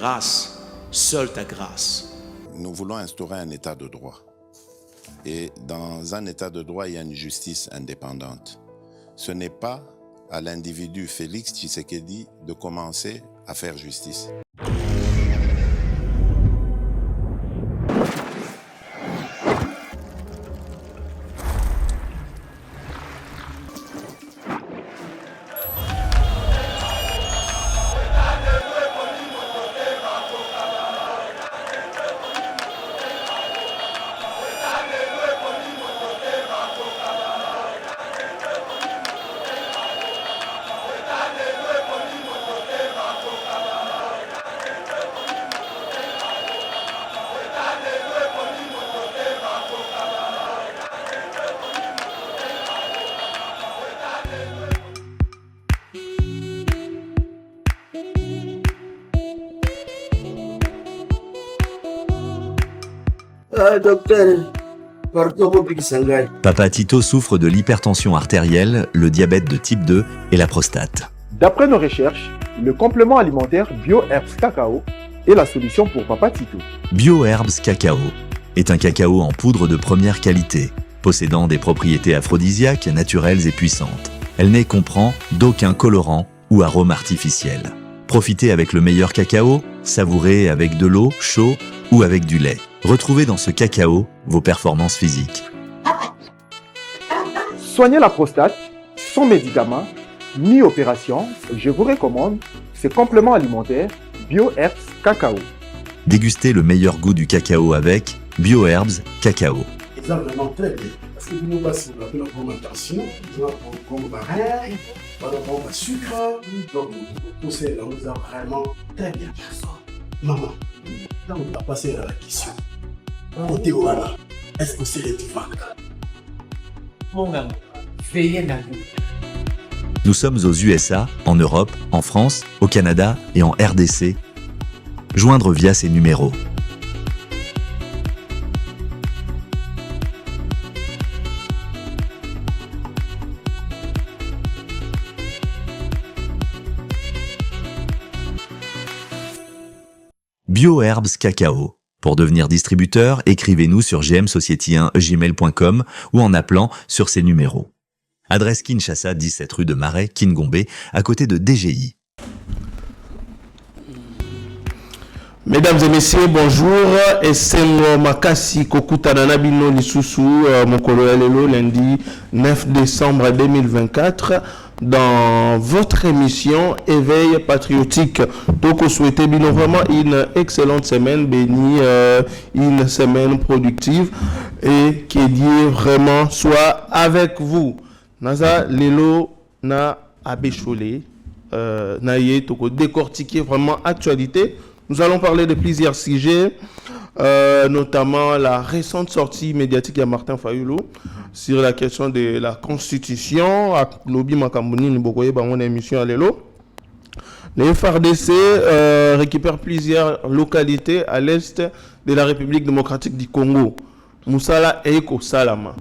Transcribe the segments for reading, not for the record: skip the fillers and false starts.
Grâce, seule ta grâce. Nous voulons instaurer un état de droit. Et dans un état de droit, il y a une justice indépendante. Ce n'est pas à l'individu Félix Tshisekedi de commencer à faire justice. Docteur, Papa Tito souffre de l'hypertension artérielle, le diabète de type 2 et la prostate. D'après nos recherches, le complément alimentaire BioHerbs Cacao est la solution pour Papa Tito. BioHerbs Cacao est un cacao en poudre de première qualité, possédant des propriétés aphrodisiaques, naturelles et puissantes. Elle n'est comprend d'aucun colorant ou arôme artificiel. Profitez avec le meilleur cacao, savourez avec de l'eau, chaud ou avec du lait. Retrouvez dans ce cacao vos performances physiques. Soignez la prostate sans médicaments ni opération. Je vous recommande ce complément alimentaire BioHerbs Cacao. Dégustez le meilleur goût du cacao avec BioHerbs Cacao. C'est vraiment très bien. Parce que nous passons la fermentation, nous avons baril, nous avons le sucre, donc tout ça là, nous avons vraiment très bien. Maman, là on va passer à la question. Côté voilà, est-ce que c'est l'étudiant? Mon gars, veillez dans nous. Nous sommes aux USA, en Europe, en France, au Canada et en RDC. Joindre via ces numéros. BioHerbs Cacao. Pour devenir distributeur, écrivez-nous sur gmsociety1gmail.com ou en appelant sur ces numéros. Adresse Kinshasa, 17 rue de Marais, Kingombe, à côté de DGI. Mesdames et messieurs, bonjour. Et c'est Makasi Kokuta Nanabino Lisusu, mon colonel lundi 9 décembre 2024. Dans votre émission Éveil patriotique. Donc, on souhaite bien vraiment une excellente semaine bénie, une semaine productive et que Dieu vraiment soit avec vous. Naza Lelo na abécholé, na yé toko décortiquer vraiment actualité. Nous allons parler de plusieurs sujets, notamment la récente sortie médiatique de Martin Fayulu sur la question de la Constitution. Lobi Makambouni, nous avons mon émission à l'élo. Les FARDC récupèrent plusieurs localités à l'est de la République démocratique du Congo. Moussala et Eko Salama.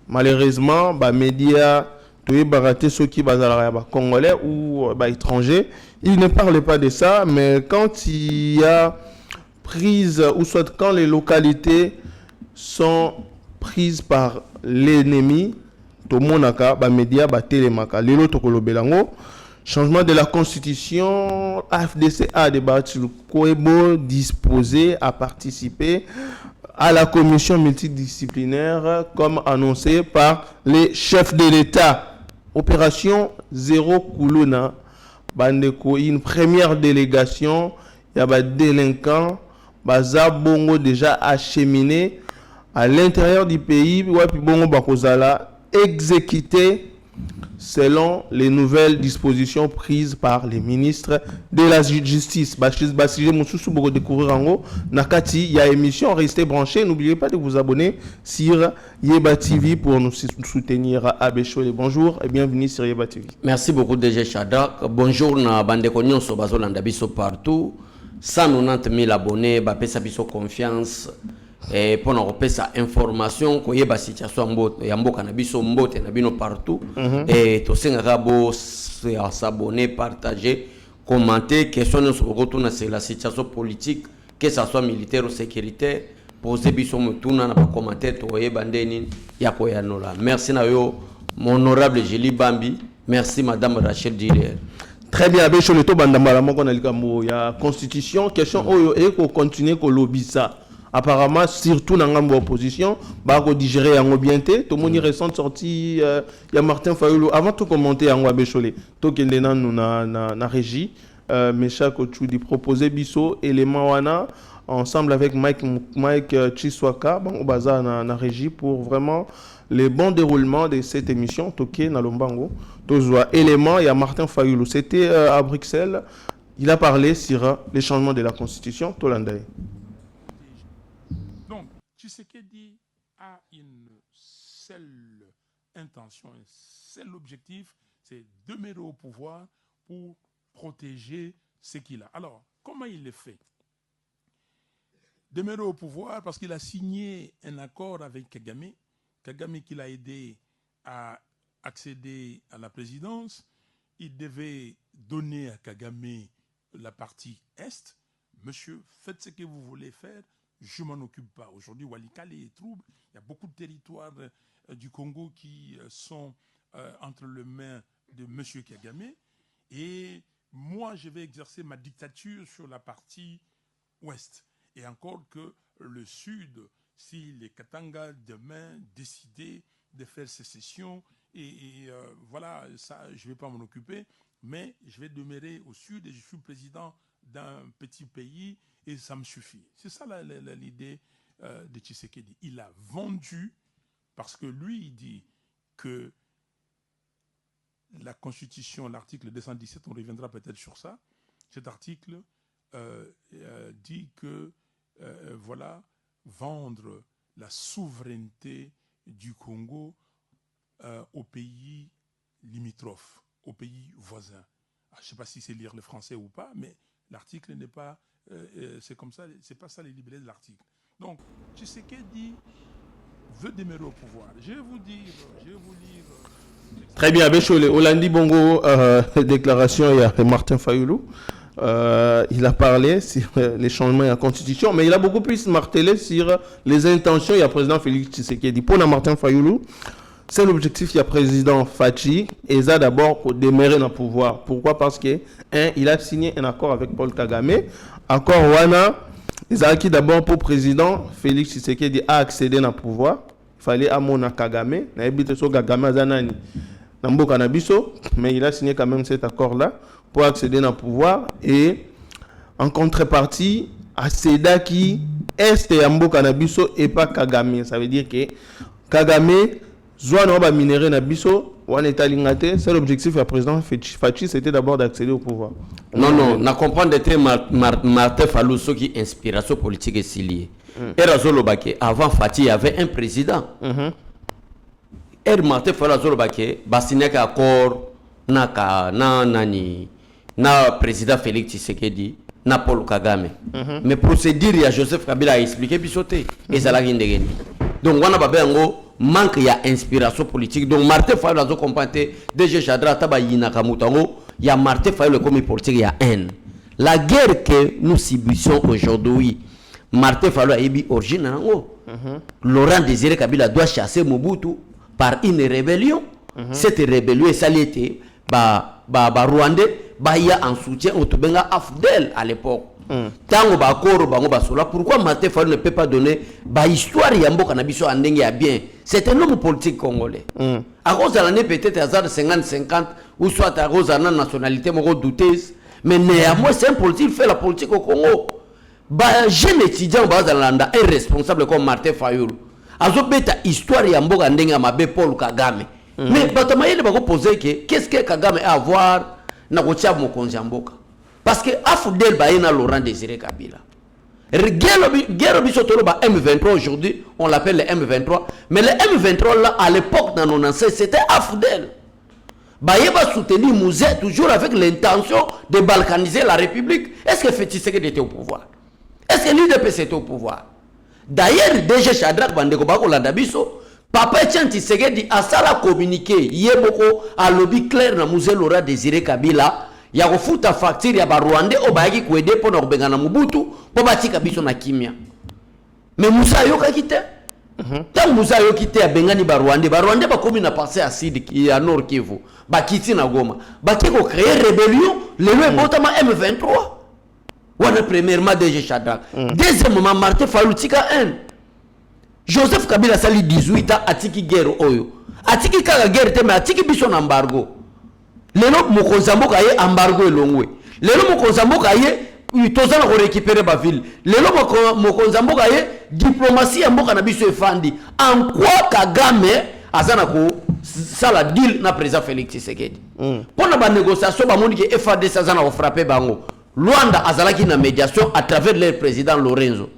Malheureusement, les médias, ceux qui sont congolais ou étrangers, ils ne parlent pas de ça, mais quand il y a prise, ou soit quand les localités sont prises par l'ennemi, tout le monde a les médias, télémaka, les autres belango. Changement de la constitution, AFDC a débattu le Koebo disposé à participer à la commission multidisciplinaire comme annoncé par les chefs de l'État. Opération Zéro Kuluna, Bandeko, une première délégation, il y a des délinquants, Bongo déjà acheminé à l'intérieur du pays, Bongo Bakozala exécuté selon les nouvelles dispositions prises par les ministres de la Justice. Nakati, il y a émission, restez branchés. N'oubliez pas de vous abonner sur Yeba TV pour nous soutenir à Béchol. Bonjour et bienvenue sur Yeba TV. Merci beaucoup DG Shadak. Bonjour na bandeko nyonso bazolanda biso partout. 190 000 abonnés, bapesa biso confiance. Et pour nous repérer information ko yeba situation mbote ya mboka na biso mbote na bino partout et to senga bo s'abonner partager commenter question sur retourner sur la situation politique, que ça soit militaire ou sécuritaire, poser biso mutuna na commenter toye bandeni ya koyanola. Merci na yo mon honorable Julie Bambi, merci madame Rachel Diller. Très bien, avec Choleto Bandambala, mon il y a constitution, question et qu'on continue qu'on lobby ça. Apparemment, surtout dans l'opposition, bah qu'on digérer en obienté. Tout le monde récente sortie, il y a Martin Fayulu. Avant tout commenter en Wabécholé, tout qu'il est nous na régie, mais chaque autre dit proposer biso élément wana ensemble avec Mike Chiswaka, bon au bazar na régie pour vraiment le bon déroulement de cette émission. Toké na Lombango, tozoa élément. Il y a Martin Fayulu. C'était à Bruxelles. Il a parlé sur les changements de la Constitution. Tolandaï. Tshisekedi a une seule intention, un seul objectif, c'est demeurer au pouvoir pour protéger ce qu'il a. Alors, comment il le fait? Demeurer au pouvoir parce qu'il a signé un accord avec Kagame, Kagame qui l'a aidé à accéder à la présidence. Il devait donner à Kagame la partie Est. Monsieur, faites ce que vous voulez faire. Je ne m'en occupe pas. Aujourd'hui, Walikale est trouble. Il y a beaucoup de territoires du Congo qui sont entre les mains de M. Kagame. Et moi, je vais exercer ma dictature sur la partie ouest. Et encore que le sud, si les Katanga demain décidaient de faire sécession, voilà, ça, je ne vais pas m'en occuper, mais je vais demeurer au sud et je suis président d'un petit pays et ça me suffit. C'est ça l'idée de Tshisekedi. Il a vendu parce que lui, il dit que la Constitution, l'article 217, on reviendra peut-être sur ça, cet article dit que, voilà, vendre la souveraineté du Congo aux pays limitrophes, aux pays voisins. Je ne sais pas si c'est lire le français ou pas, mais l'article n'est pas, c'est comme ça, c'est pas ça les libellés de l'article. Donc, Tshisekedi veut demeurer au pouvoir. Je vais vous lire. Très bien, Bécholé. Olandi Bongo, déclaration, il y a Martin Fayulu. Il a parlé sur les changements de la Constitution, mais il a beaucoup plus martelé sur les intentions. Il y a le président Félix Tshisekedi. Pour Martin Fayulu, c'est l'objectif. Il y a le président Fachi, et ça d'abord pour demeurer dans le pouvoir. Pourquoi? Parce que, il a signé un accord avec Paul Kagame. Accord Wana, il a acquis d'abord pour le président Félix Tshisekedi à accéder dans le pouvoir. Il fallait amener Kagame. Il a habité sur Kagame à Zanani. Mais il a signé quand même cet accord-là pour accéder dans le pouvoir. Et en contrepartie, à Seda qui est Yambo Kanabiso et pas Kagame. Ça veut dire que Kagame, Zouan va minérer Nabiso, c'est l'objectif du président Fachi, c'était d'abord d'accéder au pouvoir. Non, on comprend que Martin Fayulu qui inspiration politique est liée. Et avant Fachi, il y avait un président. Et Martin Fayulu a signé un accord na président Félix Tshisekedi, na Paul Kagame. Mais procédure, il y a Joseph Kabila a expliqué bisoté. Et ça l'a gagné. Donc, on a pas manque il y a inspiration politique. Donc Martin Fayulu a compris DG Chadra Taba Yinakamutango, il y a Martin Fayulu comme politique, il y a haine. La guerre que nous subissons aujourd'hui, Martin Fayulu a eu origine en haut. Laurent Désiré Kabila doit chasser Mobutu par une rébellion. Cette rébellion, ça l'était Rwandais, il y a un soutien au Toubenga Afdel à l'époque. Pourquoi Martin Fayulu ne peut pas donner l'histoire Yambo Kanabiso en bien? C'est un homme politique congolais. À cause de l'année peut-être à 50-50 ou soit à cause de la nationalité douteuse, mais néanmoins c'est un politique, il fait la politique au Congo. Jeune étudiant est responsable comme Martin Fayulu. Azo beta histoire Yambo Kandenga Mabe Paul Kagame. Mais Batamaïle va poser qu'est-ce que Kagame a à voir na kotia mokonzi mboka? Parce que Afudel Baïna Laurent Désiré Kabila. Guerre Bissotolo M23 aujourd'hui, on l'appelle le M23. Mais le M23 là, à l'époque dans nos ancêtres, c'était Afudel. Baye va soutenir Mouzé toujours avec l'intention de balkaniser la République. Est-ce que Tshisekedi était au pouvoir? Est-ce que l'UDPS était au pouvoir? D'ailleurs, DG Chadrak Bandeko Bako Landabiso, Papa Etienne Tshisekedi a ça la communiqué. Yeboko a lobby clair na Mouzé Laurent Désiré Kabila. ya kofuta facture ya ba Rwandais o bayaki ko aider pour na Mobutu po batika biso na kimia. Mais Moussa yoka kite. Tant Moussa yo kite abengani ba Rwandais ba komi na passé acide qui à Nord Kivu. Ba kiti na Goma. Ba ko créer rébellion le botama M23. Wana premièrement DG Shadrack. Deuxièmement Martin Fayulu tika 1. Joseph Kabila sali 18 ans atiki guerre oyo. Atiki kaka guerre te mais atiki biso na embargo. Lelo mokonzamboka ye embargo elongwe. Lelo mokonzamboka ye tozana ko récupérer ba ville. Lelo mokonzamboka ye diplomatie mboka na biso efandi. En quoi Kagame azana ko sala deal na président Félix Tshisekedi. Pona ba négociation ba moni ke FARDC azana ko frapper bango. Luanda azalaki na médiation à travers leur président Lorenzo.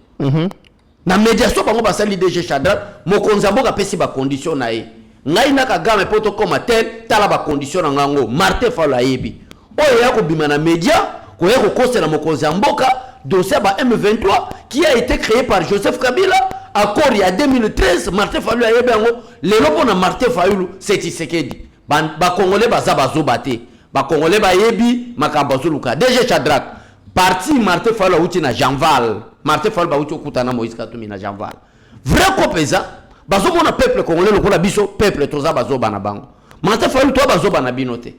Na médiation bango basali DG Shadrack mokonzamboka pesi ba condition na ye. Ngai na Kagame poto koma tel tala ba condition na ngango Martin Fayulu ayebi. Oyo ya ko bima na média ko ya ko kosela mokonzamboka dossier ba M23 qui a été créé par Joseph Kabila accord il y a 2013 Martin Fayulu ayebi ngo lelo pona Martin Fayulu c'est Tshisekedi. Ba congolais baza bazobate. Ba congolais bayebi makambo zuluka. DG Shadrack parti Martin Fayulu uti na Janval. Martin Fayulu uti okutana Moïse Katumbi na Janval. Vrai kopeza bazomona peuple congolais lokola biso peuple toza bazoba na bango. Martin Fayulu to bazoba na binote.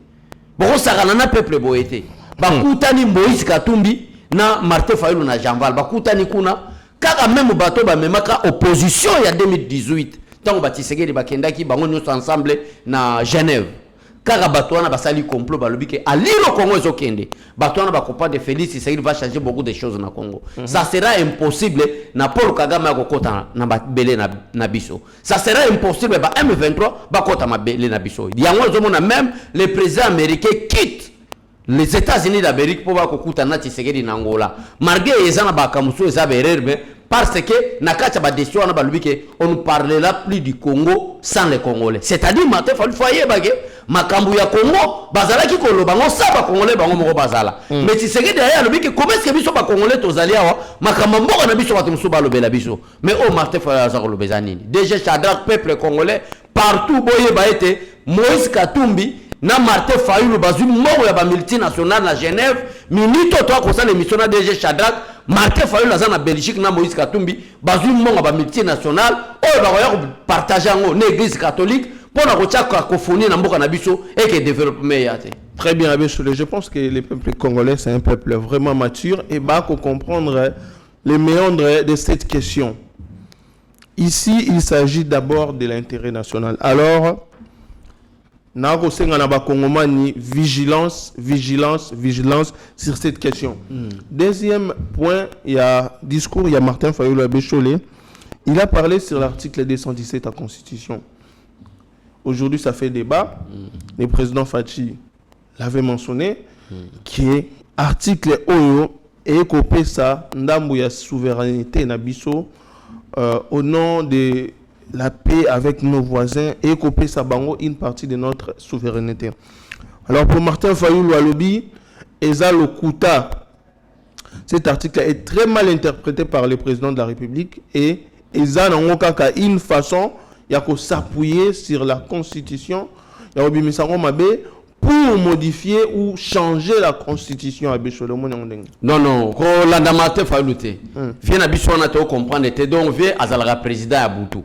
Boko sakana na peuple boete. Bakutani Moïse Katumbi na Martin Fayulu na Janval. Bakutani kuna kaka même bato ba memaka opposition ya 2018. Tango Tshisekedi bakendaki bango nyonso ensemble na Genève. Kaka bato wana basali complot balobi ke aliro Congo ezokende. Bato wana bakopa de Félix Tshisekedi va changer beaucoup de choses na Congo. Ça sera impossible na Paul Kagame akokota na bele na biso. Ça sera impossible ba M23 bakota mabele na biso. Yango zomona même le président américain quitte les États-Unis d'Amérique pour bakokuta na Tshisekedi na Angola. Malgré ezana bakamuso ezabe erreur parce que nakacha ba décision na balobi ke on ne parlera plus du Congo sans les Congolais. C'est-à-dire Martin Fayulu foyer bagé makambu ya Congo bazala ki koloba ngo saba Congolais bango moko bazala. Mais Tshisekedi ya alobi ke comment est-ce que biso ba Congolais tozali awa makambu mboka na biso batumso balobela biso. Mais oh Martin Fayulu azako lobeza nini? DG Shadrack peuple congolais partout boye ba été Moïse Katumbi na Martin Fayulu bazui moko ya ba multinational na Genève minito to akosa l'émission na DG Shadrack Martin Fayulu aza na Belgique na Moïse Katumbi bazui moko ba multinational oyo ba koya ko partager ngo na église catholique pour na kotia cacophonie na mboka na biso et que développement yate. Très bien, je pense que le peuple congolais c'est un peuple vraiment mature et va comprendre les méandres de cette question. Ici, il s'agit d'abord de l'intérêt national. Alors, vigilance sur cette question. Deuxième point, il y a discours, il y a Martin Fayulu Abécholé. Il a parlé sur l'article 217 de la Constitution. Aujourd'hui, ça fait débat. Le président Fachi l'avait mentionné, qui est article Oyo et copé ça, ndambu ya souveraineté nabiso au nom de la paix avec nos voisins et copé ça bango une partie de notre souveraineté. Alors pour Martin Fayulu Alobi, Eza Lokuta, cet article est très mal interprété par le président de la République et Eza Nangokaka une façon il y a qu'à s'appuyer sur la Constitution, il y a pour modifier ou changer la Constitution à Bécholomon. Non, quand la Martin Fayulu vient à Bissona te comprendre, donc vient à président à Boutou.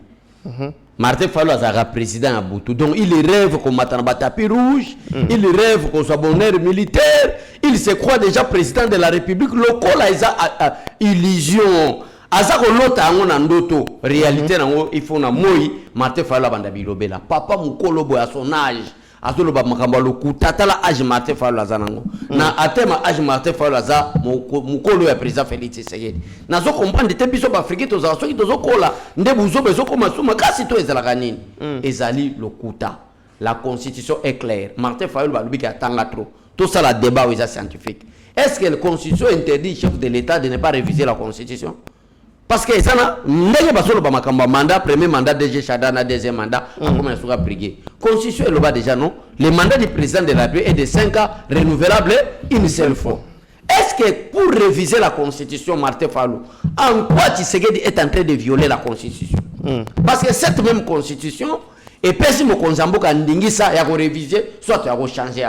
Martin Fayulu a président à Boutou. Donc il rêve qu'on mette un tapis rouge, il rêve qu'on soit bonheur militaire, il se croit déjà président de la République. Local a illusion. Azako lota ango na ndoto réalité nango il faut na moi Martin Fayulu banda bilobela papa mukolo boya son âge azolo ba makambo lokuta tala âge Martin Fayulu azanango na atema âge Martin Fayulu aza mukolo ya président Félix Tshisekedi nazo comprendre te biso ba Afrique toza soki tozokola nde buzo bezo koma suma kasi to ezalaka nini ezali lokuta. La constitution est claire. Martin Fayulu ba lobiki atanga trop tout ça la débat aux scientifiques. Est-ce que la constitution interdit chef de l'État de ne pas réviser la constitution? Parce que ça n'a pas mandat, premier mandat DG Shadrack, deuxième mandat, comment il sera brigué. Constitution est là déjà, non? Le mandat du président de la République est de 5 ans, renouvelable une seule fois. Est-ce que pour réviser la Constitution, Martin Fayulu, en quoi Tshisekedi est en train de violer la Constitution? Parce que cette même Constitution, et puis si mon Konzambo kan ndingisa ya ko réviser, soit ya ko changer.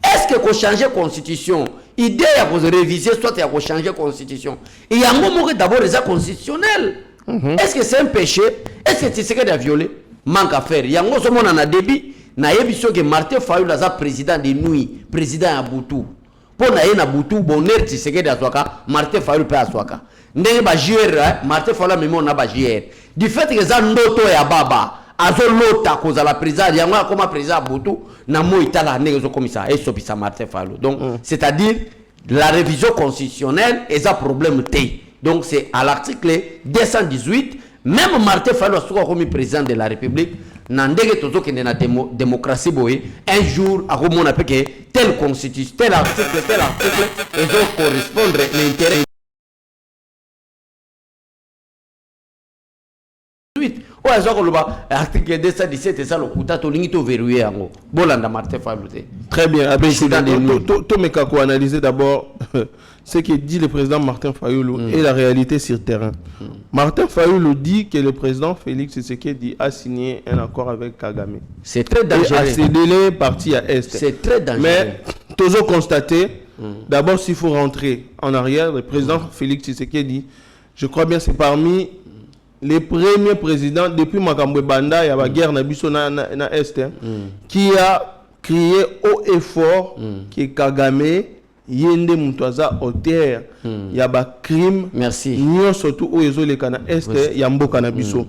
est-ce que changer la constitution idée ya ko réviser soit ya ko changer la constitution et yango moko d'abord les constitutionnel est-ce que c'est un péché est-ce que Tshisekedi a violé manque à faire yango so mona na débit na yebiso que Martin Fayulu aza président de nuit président ya Butu pour na ye na Butu bonheur Tshisekedi azwaka Martin Fayulu pe azwaka ndenge ba JR Martin Fayulu memo na ba JR du fait que za ndoto ya baba azolota koza la président yango comme président Butu na mo itala ndenge zo komisa et sopisa Martin Fayulu donc c'est-à-dire la révision constitutionnelle est un problème T donc c'est à l'article 218 même Martin Fayulu a comme président de la République nandege tozo kende na démocratie boye un jour a comme on appelle que telle constitution tel article et doit correspondre l'intérêt o azoko loba article 217 ça le kuta to lingi to verrouiller yango bolanda Martin Fayulu. Très bien, to me kako analyser d'abord ce que dit le président Martin Fayulu et la réalité sur terrain. Martin Fayulu dit que le président Félix Tshisekedi a signé un accord avec Kagame. C'est très dangereux. Et a cédé parti à Est. C'est très dangereux. Mais toujours constater, d'abord s'il faut rentrer en arrière, le président Félix Tshisekedi, je crois bien c'est parmi les premiers présidents depuis Makambwe Banda, il y a la guerre na Est, qui a crié haut et fort que Kagame yende mutwaza auteur ya ba crime merci nyo surtout oyezo le kana Est ya mboka na biso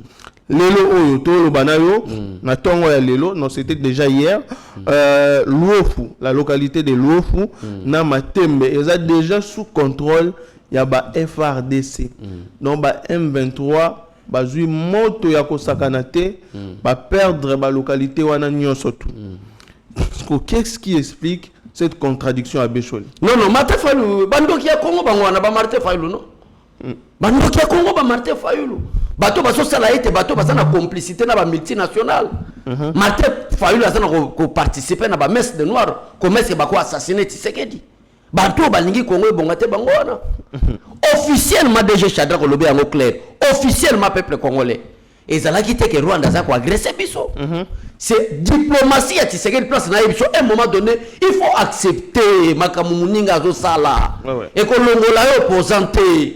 lelo oyo to lo banayo na tongo ya lelo non c'était déjà hier Luofu la localité de Luofu na Matembe eza déjà sous contrôle ya ba FRDC donc ba M23 bazui moto ya kosakana te ba perdre ba localité wana nyonso tout. Qu'est-ce qui explique cette contradiction à Béchol? Non Martin Fayulu bandoki ya Congo bangwana ba Martin Fayulu non bandoki ya Congo ba Martin Fayulu bato baso sala ete bato basana complicité na ba multinationale Martin Fayulu azana ko participer na ba messe de noir commerce ba ko assassiner Tshisekedi bato balingi Congo ebongate bangwana officiellement DG Shadrack Lobé en clair officiellement peuple congolais et ça là qui que Rwanda ça ko agresser biso c'est diplomatie à Tshisekedi place na biso à un moment donné il faut accepter makamuninga zo sala et que longola opposanté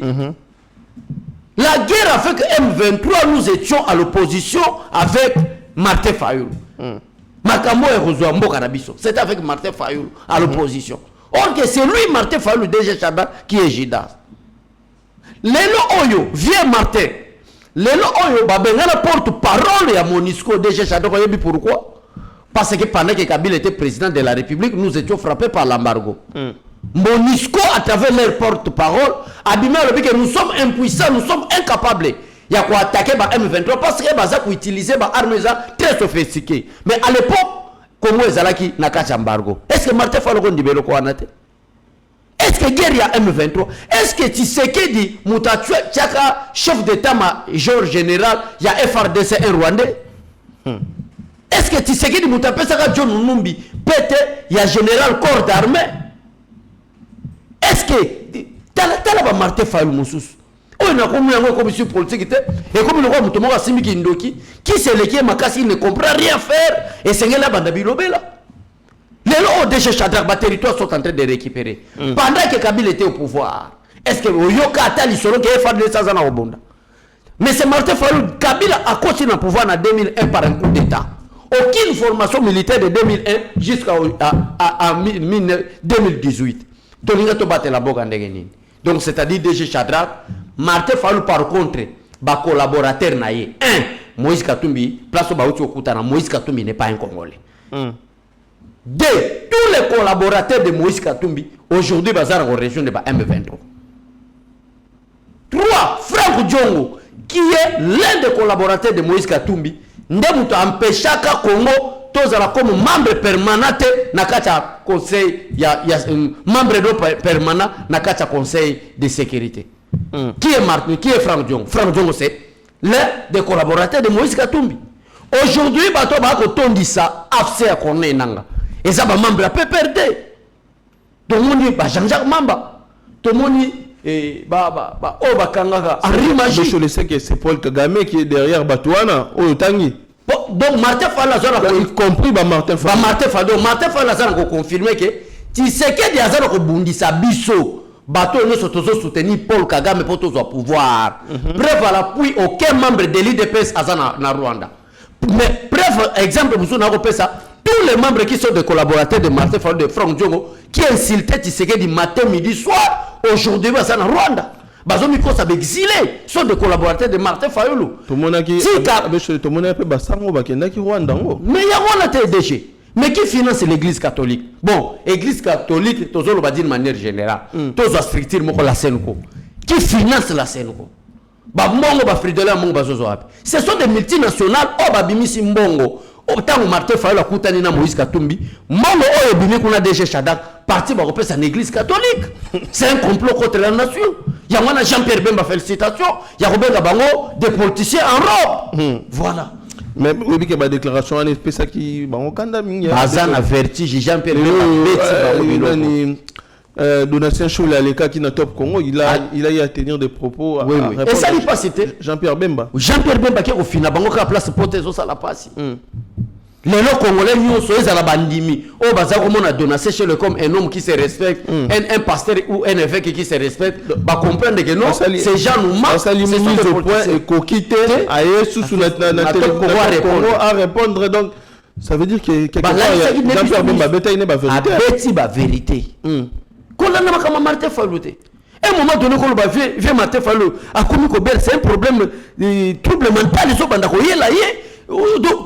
la guerre a fait que M23 nous étions à l'opposition avec Martin Fayulu makambo e rozwa mboka na biso c'est avec Martin Fayulu à l'opposition. Or que c'est lui, Martin Fayulu, DG Shadrack, qui est Jidas. Lelo Oyo, vieux Martin. Lelo Oyo, babengana porte-parole à Monisco, DG Shadrack, pourquoi? Parce que pendant que Kabila était président de la République, nous étions frappés par l'embargo. Monisco, à travers leur porte-parole, a dit que nous sommes impuissants, nous sommes incapables. Il y a quoi attaquer M23 parce que Baza utiliser des armes très sophistiquées. Mais à l'époque, comment ezalaki na kati embargo? Est-ce que Martin Fayulu ndibelo ko anate? Est-ce que guerre ya M23? Est-ce que Tshisekedi mutatue chaka chef d'état-major général ya FRDC un Rwandais? Est-ce que Tshisekedi mutapesa ka John Numbi pete ya général corps d'armée? Est-ce que tala ba Martin Fayulu mususu? On a comme une commission politique et comme le roi Moutomoka Simiki Ndoki qui c'est le qui est makasi, il ne comprend rien faire et c'est là Bandabilobela. Les lots de Shadrack, les territoires sont en train de récupérer. Pendant que Kabila était au pouvoir, est-ce que Yoka Atali solo qui est fait de ça au Bonda? Mais c'est Martin Fayulu, Kabila a continué au pouvoir en 2001 par un coup d'État. Aucune formation militaire de 2001 jusqu'à 2018. Donc il a tout battu la boga ndegeni. Donc c'est-à-dire DG Shadrack, Martin Fayulu par contre, ba collaborateur naïe. Moïse Katumbi, place au Baouti Okutana, Moïse Katumbi n'est pas un Congolais. Deux, tous les collaborateurs de Moïse Katumbi, aujourd'hui, bazar en région de M23. Trois, Franck Diongo, qui est l'un des collaborateurs de Moïse Katumbi, Ndemouta empêchaka Congo, tous comme membre permanent na kacha conseil, membre permanent na kacha conseil de sécurité. Qui est Martin, qui est Franck Diongo? Franck Diongo, c'est l'un des collaborateurs de Moïse Katumbi. Aujourd'hui, bato ba ko tondisa afse ya konne nanga. Et ça va membre à PPRD. Tout le monde ba Jean-Jacques Mamba. Tout le monde ba kangaka Arimaji. Je sais que c'est Paul Kagame qui est derrière Batouana au Tangi. Donc Martin Fayulu a compris Martin Fayulu. Martin Fayulu a confirmé que Tshisekedi azana ko bundisa biso. Bateau nous sommes soutenir Paul Kagame pour tous au pouvoir. Preuve à l'appui, aucun membre de l'IDPS azana na Rwanda. Mais preuve, exemple, vous avez ça. Tous les membres qui sont des collaborateurs de Martin Fayulu, de Franck Diongo, qui insultaient Tshisekedi matin, midi, soir, aujourd'hui, ils sont en Rwanda. Bazomi ko sa exilé sont des collaborateurs de Martin Fayulu. Tout le monde a qui tout le monde a fait basango bakenda ki Rwanda ngo. Mais il y a Rwanda te déchet. Mais qui finance l'église catholique? Bon, l'église catholique, toujours le va dire de manière générale. Tous les structures moko la Senko. Qui finance la Senko? Ba mongo ba Fridolin mongo bazozo api. Ce sont des multinationales oh ba bimisi mbongo. Autant Martin Fayulu a coutani na Moïse Katumbi, mongo oh bimi kuna DG Shadak parti ba repère sa église catholique. C'est un complot contre la nation. Il y a Jean-Pierre Bemba félicitations, il y a Robert Gabango des politiciens en robe. Voilà. Mais oui, il y a une déclaration en espèce qui va en Kandaming. Bazan a vertige Jean-Pierre Bemba. Donatien Choula, les cas qui n'a top Congo, il a eu à tenir des propos. Oui, oui. Et ça n'est pas cité. Jean-Pierre Bemba. Jean-Pierre Bemba qui est au final, Bango a place pour tes os à la passe. Les locaux congolais, nous sommes à la bandimi. Oh, Bazakomon a donné chez le comme un homme qui se respecte, un pasteur ou un évêque qui se respecte. Bah, comprendre que non, ces gens nous mentent. Ça limite au point et coquité à sous sous la Congo à répondre. Donc, ça veut dire que quelque part, Jean-Pierre Bemba, il n'est pas vérité. Ba vérité. Qu'on a pas Martin Fayulu. À un moment donné, quand on va Martin Fayulu, à commis c'est un problème de trouble mental. Les autres, là,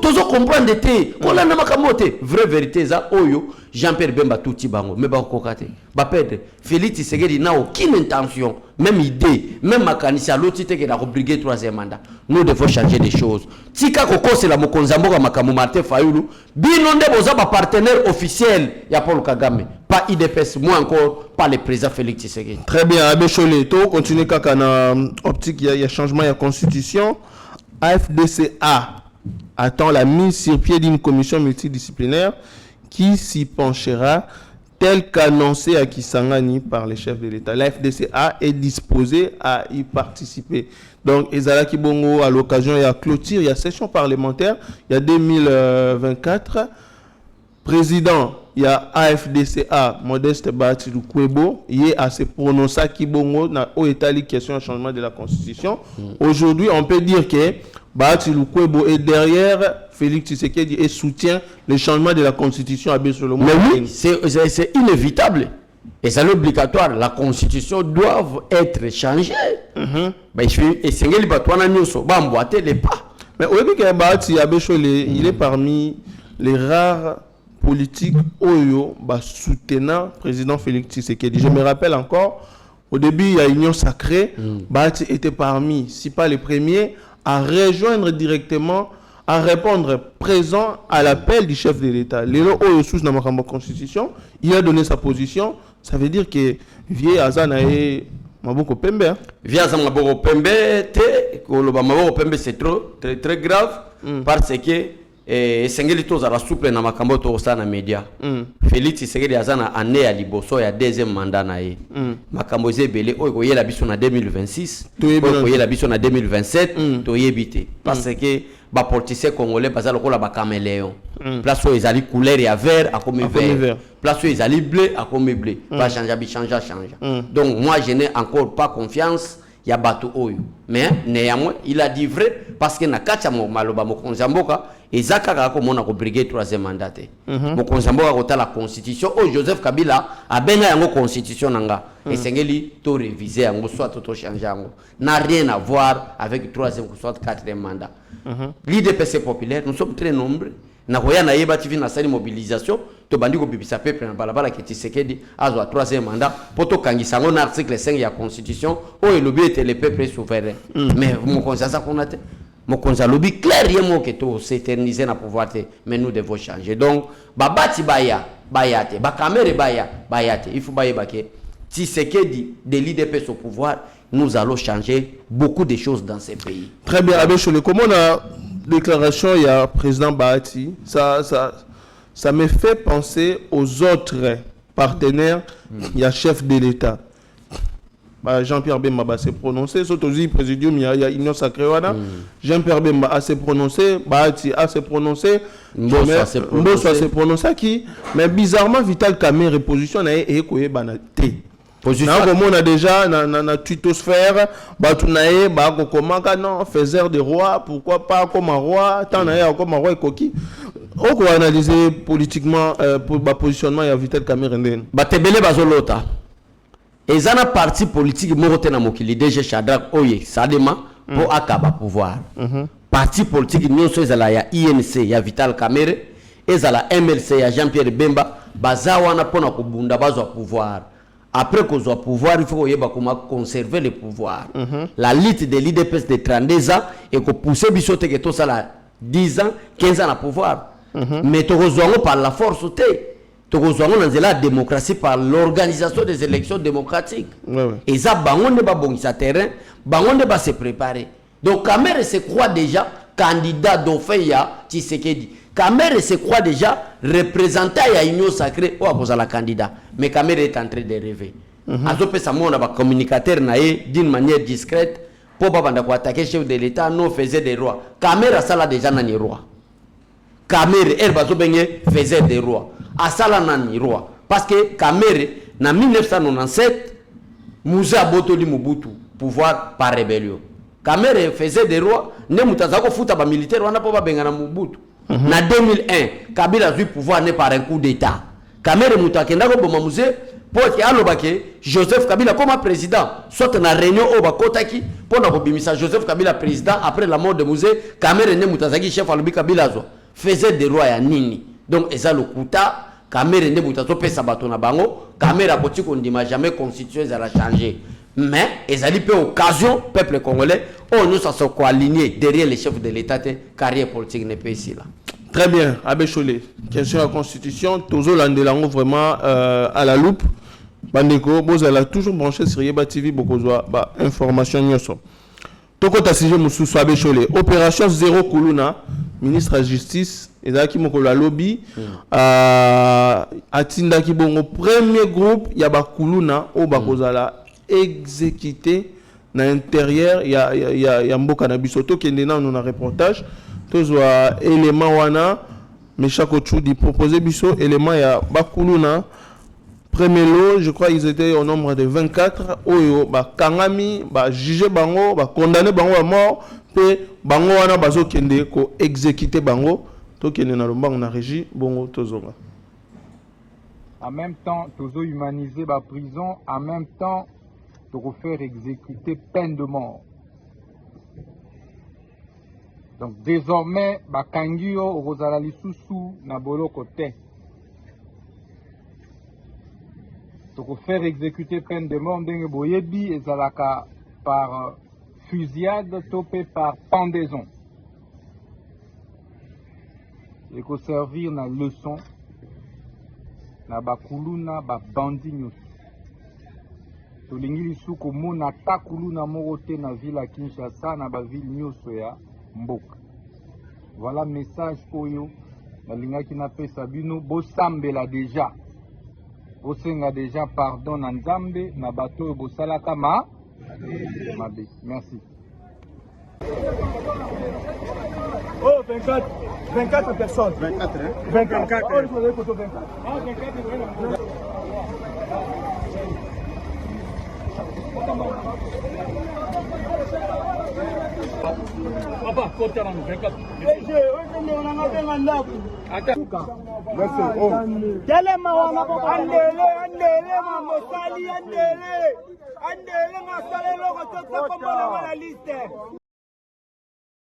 tous comprendre té on a namakamate vraie vérité ça oyo Jean-Pierre Bemba touti bango mais ba kokate ba perdre Félix Tshisekedi n'a aucune intention même idée même makanisi l'autre té que la briguer troisième mandat. Nous devons changer des choses. Tika koko c'est la mokonzamboka makamu Martin Fayulu bino nde boza ba partenaire officiel ya Paul Kagame pas IDPS moins encore pas le président Félix Tshisekedi. Très bien Abbé Choleto continue kaka na optique il y a changement il y a constitution AFDCA attend la mise sur pied d'une commission multidisciplinaire qui s'y penchera tel qu'annoncé à Kisangani par les chefs de l'État. La FDCA est disposée à y participer. Donc, Ezala Kibongo, à l'occasion, il y a clôture, il y a session parlementaire, il y a 2024. Président, il y a AFDCA, Modeste Bahati Lukwebo, il est à se prononcer Kibongo, dans l'État, question de changement de la Constitution. Aujourd'hui, on peut dire que Bahati Lukwebo est derrière Félix Tshisekedi et soutient le changement de la Constitution à Bessolomon. Mais oui, c'est inévitable. Et c'est obligatoire. La Constitution doit être changée. Et c'est ce que les pas. Mais au début, Bahati Abechole, il est parmi les rares politiques Oyo soutenant le président Félix Tshisekedi. Je me rappelle encore, au début, il y a Union Sacrée. Bahati était parmi, si pas les premiers, à rejoindre directement, à répondre présent à l'appel du chef de l'État. Lélo Oyo sous la Constitution, il a donné sa position. Ça veut dire que Vieux Azana est Maboko Pembe. Vieux Azana Maboko Pembe, Maboko Pembe c'est très très grave parce que Sengeli toza la souple na makambo to sana media. Félix Tshisekedi Azana année à liboso ya deuxième mandat na ye. Makambo zebele oyo ko yela biso na 2026, oyo ko yela biso na 2027 to yebite parce que ba politicien congolais bazalo ko la ba caméléon. Place où ils allaient couleur ya vert à comme vert. Place où ils allaient bleu à comme bleu. Pas changer Donc moi je n'ai encore pas confiance ya bato oyo. Mais néanmoins il a dit vrai parce que na kacha mo maloba mo konzamboka ezaka kako mona ko briguer troisième mandat. Mo konzamboka ko ta la constitution o Joseph Kabila a benga yango constitution nanga et sengeli to réviser yango soit to changer yango. N'a rien à voir avec troisième ou soit quatrième mandat. L'IDPS populaire nous sommes très nombreux. Na koya na yeba TV na sali mobilisation to bandi ko bibisa peuple na balabala ke Tshisekedi azo troisième mandat poto kangisa ngo na article 5 ya constitution o elobi était le peuple souverain. Mais mon konza qu'on a mon konza lobby clair yemo ke to s'éterniser na pouvoir te mais nous devons changer. Donc babati bayate ba kamere bayate il faut bayeba ke Tshisekedi de l'IDPS au pouvoir nous allons changer beaucoup de choses dans ces pays. Très bien Abbé Choleto, comment on a déclaration, il y a président Bahati, ça me fait penser aux autres partenaires, il y a chef de l'État. Jean-Pierre Bemba s'est prononcé, surtout le présidium, il y a Union Sacrée. Jean-Pierre Bemba a s'est prononcé, Bahati a s'est prononcé, Mbosso s'est prononcé, mais bizarrement, Vital Kamerhe position a été banalité. On a déjà dans tutosphère, non, faiseur de roi, pourquoi pas comme un roi, tant comme un roi et coquille. On peut analyser politiquement pour le positionnement de Vital Kamerhe. Batebele bazolota. Et ça, parti politique, Morotena Mokili, DG Shadrach Oye, Sadema, pour akaba pouvoir. Parti politique, nous sommes à la INC, il y a Vital Kamerhe, et à la MLC, il y a Jean-Pierre Bemba, Bazawana Pona Kubunda, Bazo pouvoir. Après qu'on soit pouvoir, il faut conserver le pouvoir. La lutte de l'IDPS de 32 ans et qu'on pousse Bissote que tout ça là 10 ans, 15 ans à pouvoir. Mais tu rejoins par la force, tu rejoins dans la démocratie par l'organisation des élections démocratiques. Et ça, on ne va pas bon terrain, on ne va se préparer. Donc Kamerhe se croit déjà candidat d'Ofeya Tshisekedi. Kamerhe se croit déjà représentant à l'Union Sacrée ou à cause de la candidat. Mais Kamerhe est en train de rêver. Azopé Samon a un communicateur d'une manière discrète pour pas attaquer le chef de l'État, non faisait des rois. Kamerhe ça là déjà nani roi. Kamerhe elle va faisait des rois. Asala nani roi. Parce que Kamerhe en 1997 Moussa Botoli Mobutu pouvoir par rébellion. Kamerhe faisait des rois. Ne mutazako futa ba militaire wana po ba bengana Mobutu. En 2001, Kabila a eu pouvoir par un coup d'État. Kamerhe Moutakenda ko boma musée pour que alobake Joseph Kabila comme président soit na réunion au bakotaki pour na kobimisa Joseph Kabila président après la mort de musée Kamerhe ne mutazaki chef alobi Kabila zo faisait des rois ya nini. Donc eza lokuta Kamerhe ne mutazo pesa bato na bango Kamerhe aboti ko ndima jamais constitution za la changer. Mais ils ont eu occasion, peuple congolais, nous sommes alignés derrière les chefs de l'État, carrière politique n'est pas ici là. Très bien, Abbé Cholé, question de la Constitution, Tozo Landelango vraiment à la loupe. Bandeko, vous allez toujours branché sur Yeba TV, beaucoup de informations. Toko Tassije Moussou, Abbé Cholé, opération Zéro Kuluna, ministre de la Justice, et là qui m'a lobby, à Tinda qui bon au premier groupe, il y a Kuluna, au Bakozala. Exécuté dans l'intérieur il y a mboka na bisoto qui est dans un reportage tous élément wana mais chaque autre dit proposer biso élément ya bakuluna premier lot je crois ils étaient au nombre de 24 oyo ba kangami ba juger bango ba condamner bango à mort pe bango wana bazo kende ko exécuter bango to kende na lombango na régie bongo tozonga en même temps tozo humaniser ba prison en même temps pour faire exécuter peine de mort. Donc désormais, Bakangio Rosala Lisusu Nabolo Kote. Pour faire exécuter peine de mort, Ndenge Boyebi et Zalaka par fusillade, topé par pendaison. Et qu'on servir na leçon, na bakuluna ba bandi nyos. Tolingi lisuko mona takuluna morote na ville à Kinshasa na ba ville nyoso ya mboka. Voilà message oyo na linga kina pesa bino bo sambela déjà. Bo senga déjà pardon na Nzambe na bato bo salaka mabe. Merci. Oh 24 personnes. 24 hein? 24. Oh, il faudrait photo 24. Ah 24. Papa, côté là, 24.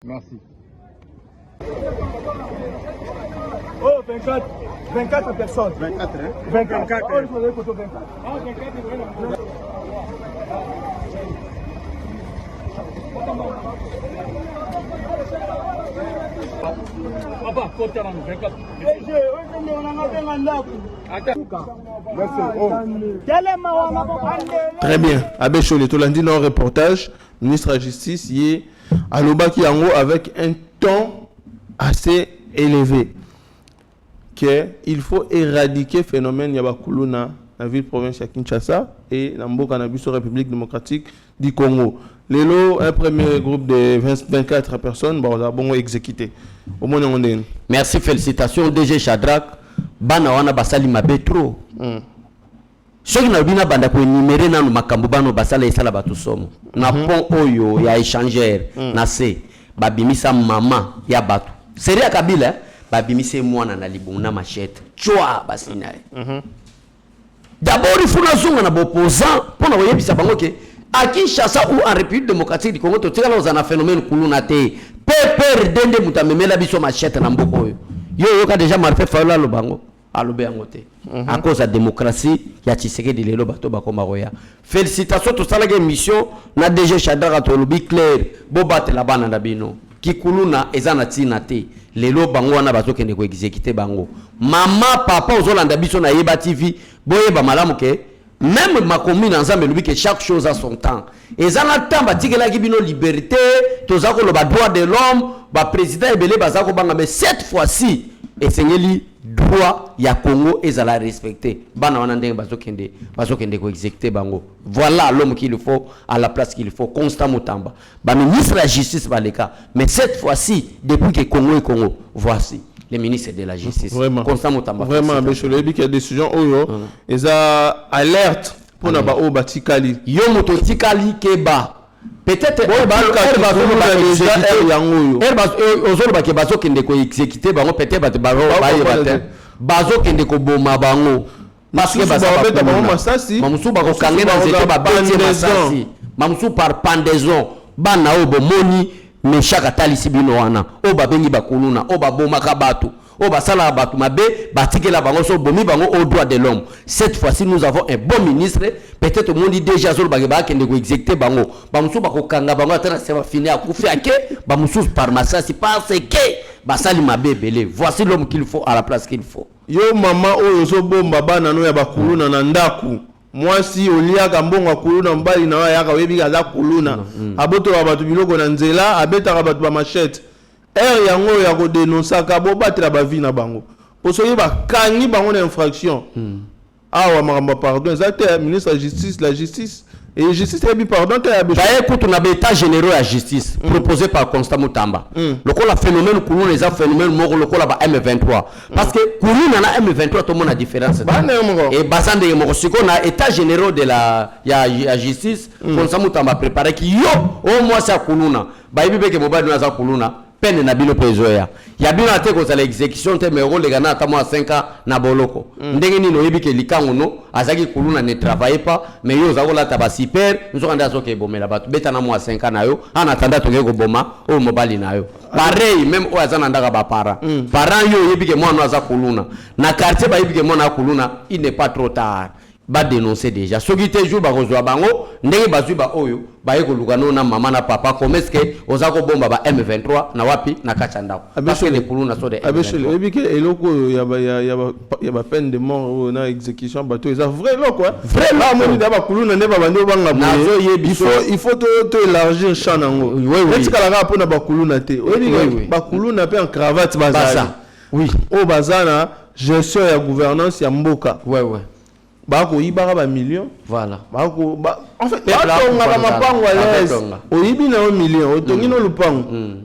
Merci. Oh 24 personnes. 24 hein? 24. Oh, il faudrait photo 24. Ah 24. Papa, côté là, 24. Très bien. Abbé Cholé, tout lundi dans le reportage, ministre de la Justice, il est à l'Obaki Yango avec un ton assez élevé. qu'il faut éradiquer le phénomène Yabakuluna la ville province de Kinshasa et la Mboka na biso République démocratique du Congo. Lelo, un premier groupe de 24 personnes, bon exécuté. Au moins on est. Merci, félicitations DG Shadrack. Bana wana basali mabe trop. Soki na bina banda ko numérer na makambo bano basala esala batu somo. Na pont oyo ya échangeur na se babimisa mama ya batu. Seria Kabila babimise mwana na libungu na machette. Chwa basina. D'abord il faut na zunga na opposant pour na yebisa bango ke à Kinshasa ou en République démocratique du Congo to tika na un phénomène kuluna te. Pepper dende mutamemela biso machette na mboko oyo. Yo ka déjà marfait fala lo bango. À cause de la démocratie, il y a Tshisekedi de l'Elobato Bakomaroya. Félicitations, tout ça, la mission, na DG Shadrack Tolobi clair, Bobat la bana dabino, Kikuluna, Ezanati Nate, Lelo Bango, na bazo kende ko exécuter Bango. Maman, papa, aux Hollandais, biso na Yeba TV, Boye Bamalamuke, même ma commune ensemble, que chaque chose a son temps. Ezanatan, Batigela Gibino, liberté, Tozako, le droit de l'homme, président Ebele Bazako Banga, mais cette fois-ci, et Seigneur, droit ya Congo ezala respecté bana wana ndenge bazokende ko exécuter bango. Voilà l'homme qu'il faut à la place qu'il faut. Constant Mutamba ba ministre de la justice baleka, mais cette fois-ci depuis que Congo est Congo, voici le ministre de la justice vraiment. Constant Mutamba vraiment monsieur qui a décision oyo eza alerte pour na ba o batikali yo moto tikali keba peut-être exécuter bango peut-être bazo kende ko boma bango parce que mamusu bako kangena nzete ba beti masasi mamusu par pendaison bana obo moni me chaka talisi bino wana o ba bengi bakuluna o ba boma ka batu o ba sala batu mabe batikela bango so bomi bango au droit de l'homme. Cette fois-ci nous avons un bon ministre, peut-être monde dit déjà sur ba kende ko exécuter bango bamusu bako kanga bango atana se va finir à kufi ake bamusu par masasi parce que basali mabe belé. Voici l'homme qu'il faut à la place qu'il faut. Yo mama oyo so bomba bana no ya bakuluna na ndaku. Moi si olia kambonga kuluna mbali na wa yaka webi kaza kuluna. Aboto ba batu biloko na nzela abeta ka batu ba machette. Yango ya ko dénoncer ka bo batela ba vie na bango. Poso yeba kangi bango na infraction. Awa maramba pardon exactement ministre de la justice et justice et pardon écoute on a état généraux à justice proposé par Constant Mutamba. Le col a phénomène courant les phénomènes mort le col a M23 parce que courant na M23 tout le monde a différence et basande mo siko na état généraux de la ya justice Constant Mutamba préparé qui yo au moins ça kuluna ba yibi ke mobile na za kuluna peine na bino pezoya ya bino ate ko sala exécution te me rôle gana ata mo 5 ans na boloko ndenge nino yebi ke likango no azaki kuluna ne travaille pas mais yo zakola taba super nzo kanda soke bomela batu beta na mo 5 ans na yo en attendant to ko boma o mobile na yo pareil même o azana ndaka ba parents yo yebi ke mo no azakuluna na quartier ba yebi ke mo na kuluna il n'est pas trop tard ba dénoncer déjà ce qui te jour ba kozwa bango ndenge bazui ba oyo ba yeko lukano na mama na papa comment est-ce que ozako bomba ba M23 na wapi na kachanda parce que les kuluna so de M23 ebi ke eloko ya ba peine de mort na exécution bato eza vrai lo quoi vrai là mo ni ba kuluna ne ba bando banga il faut to élargir champ nango est-ce que la ga pona ba kuluna te oyebi ba kuluna pe en cravate bazana oui o bazana gestion ya gouvernance ya mboka ouais bako yibaka ba millions voilà bako en fait on a mapango à l'aise oyibi na 1 million otongi no lupango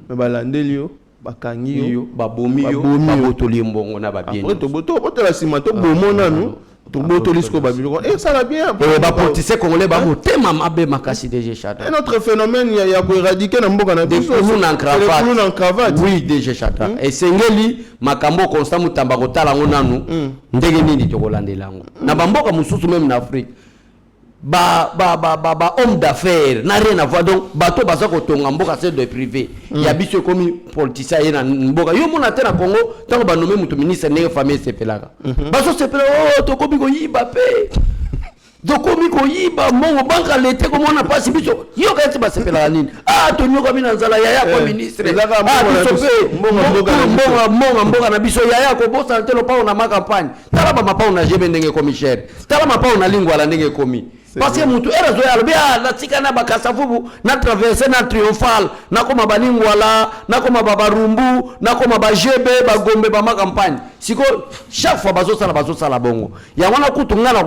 mais balandeli yo bakangi yo babomi yo babotoli mbongo na ba bien to boto la sima to bomona nous to boto lisko ba biloko et ça va bien ba politiciens congolais ba motema mabe makasi DG Shadrack. Un autre phénomène il y a ko éradiquer na mboka na biso en cravate oui DG Shadrack et sengeli makambo Constant Mutamba ko tala ngonanu ndenge nini to kolandelango na bamboka mususu même na Afrique ba homme d'affaires n'a rien à voir donc bato baza ko tonga mboka c'est de privé il y a biso comme politicien na mboka yo mona te na Congo tango ba nommer mutu ministre ne famille sepelaka baso sepela oh to kobi ko yiba pe do komi ko yiba mongo banka l'été comme on a pas biso yo ka ti ba sepelaka nini tonyo kami na nzala yaya ko ministre mbonga na biso yaya ko bosa telo pa na ma campagne tala ba mapa na jebe ndenge komi cher tala mapa na lingwa la ndenge komi parce que mutu era zo ya bia na tika na bakasa fubu na traverser na triomphal na koma balingwa la na koma babarumbu na koma ba jebe ba gombe ba ma campagne siko chaque fois bazo sala bongo ya wana kutunga na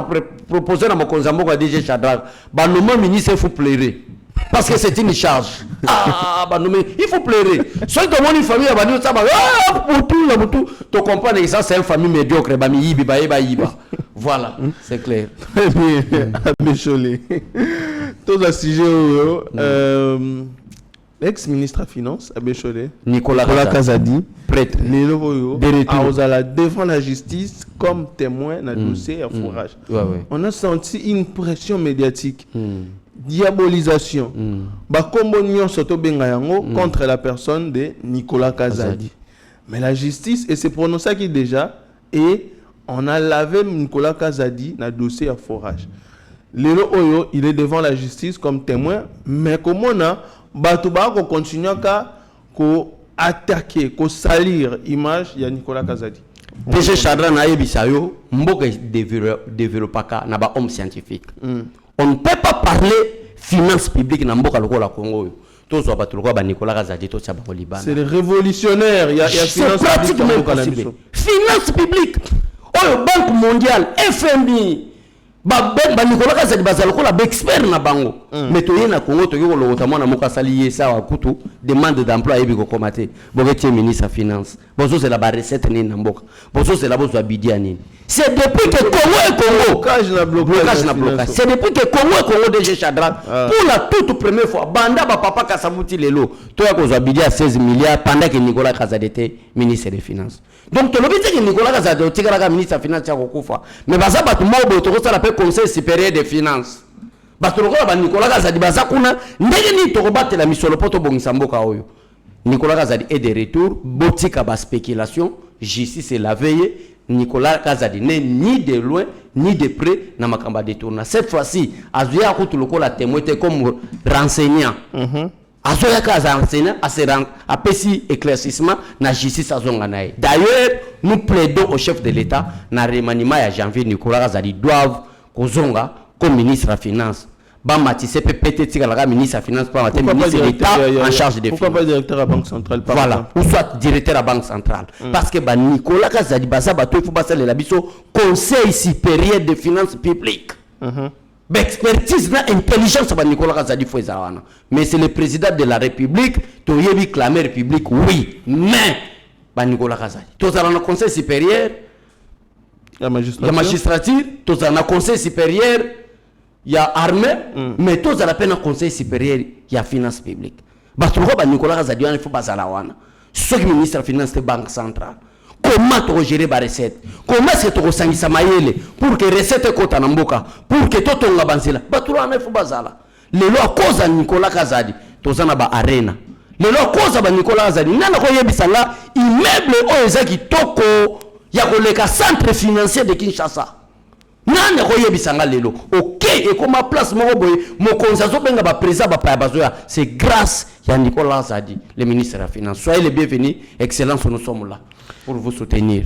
proposer na mokonza mboka DJ Shadrack ba nommé ministre faut pleurer parce que c'est une charge. Bah non mais il faut pleurer. Soit dans mon famille, bah nous ça va. Pour tout, tu comprends que ça c'est une famille médiocre. Bah mi yiba. Voilà, c'est clair. Très bien, Abécholé. Tous les sujets, ex-ministre à Finances, Abécholé, Nicolas Kazadi, prêtre, a défendre la justice comme témoin dans le dossier à fourrage. On a senti une pression médiatique. Diabolisation contre la personne de Nicolas Kazadi. Mais la justice et c'est prononcé qui déjà et on a lavé Nicolas Kazadi dans le dossier à forage. Lelo Oyo, il est devant la justice comme témoin, mais comme on a Batouba qu'on continue à attaquer, à salir l'image de Nicolas Kazadi. DG Chadra na yebisayo mboka développaka na ba homme scientifique. On ne peut pas parler finance publique dans le Congo. C'est le révolutionnaire. Il y a finance publique. Finance publique. Banque mondiale, FMI. Nicolas Kazadi bazaloko expert na bango. Mais toye na Congo toye ko notamment na moka salié ça wa kutu demande d'emploi et biko komate. Bogetie ministre finance. Bozo c'est la recette ni na mboka. Bozo c'est la bozo bidia ni. C'est depuis que Congo et Congo blocage na blocage. C'est depuis que Congo et Congo DG Shadrack pour la toute première fois banda ba papa Kasamuti lelo toya ko zo bidia 16 milliards pendant que Nicolas Kazadi était ministre des finances. Donc to lobite que Nicolas Kazadi o tikala ka ministre finance ya kokufa. Mais baza batu mobo to ko sala pe conseil supérieur des finances. Batolokola Nicolas Kazadi bazakuna ndenge ni tokobate la misolo poto bongisa mboka oyo. Nicolas Kazadi est de retour, botika ba spéculation, justice et la veille. Nicolas Kazadi n'est ni de loin ni de près na makamba détourna. Cette fois-ci, azoya kutu lokola témoin comme renseignant. Azoya kaza enseignant a pesi éclaircissement na justice azonga nae. D'ailleurs, nous plaidons au chef de l'État na remaniement ya janvier Nicolas Kazadi doivent kozonga comme ministre des Finances. Bamati c'est peut-être la ministre des Finances pour être ministre de l'État en charge des finances. Pourquoi pas directeur à la Banque centrale par voilà, ou soit directeur à la Banque centrale. Parce que Nicolas Kazadi baza bato il faut passer le labiso Conseil supérieur des finances publiques. Expertise na intelligence ba Nicolas Kazadi faut zawana. Mais c'est le président de la République, to yebi clamer République oui, mais ba Nicolas Kazadi. To za na Conseil supérieur la magistrature, to za na Conseil supérieur il y a armée, mais tous à la peine un conseil supérieur, il y a finance publique. Batouba Nicolas Kazadi, il faut pas à la wana. Ce qui ministre de la finance de banque centrale. Comment tu gérer les recettes? Comment est-ce que tu ressentis ça pour que les recettes soient en mboka, pour que tout le monde banzela. Batouba il faut pas à la. Les lois cause à Nicolas Kazadi, tous en ba arena. Les lois cause à Nicolas Kazadi. Nana ko yebisanga immeuble o ezaki toko ya koleka centre financier de Kinshasa. Nane roye bisanga lelo ok et comme place moko boye mokonza zo benga ba président ba pa bazoya c'est grâce ya Nicolas Kazadi le ministre de la finance. Soyez les bienvenus, excellence, nous sommes là pour vous soutenir.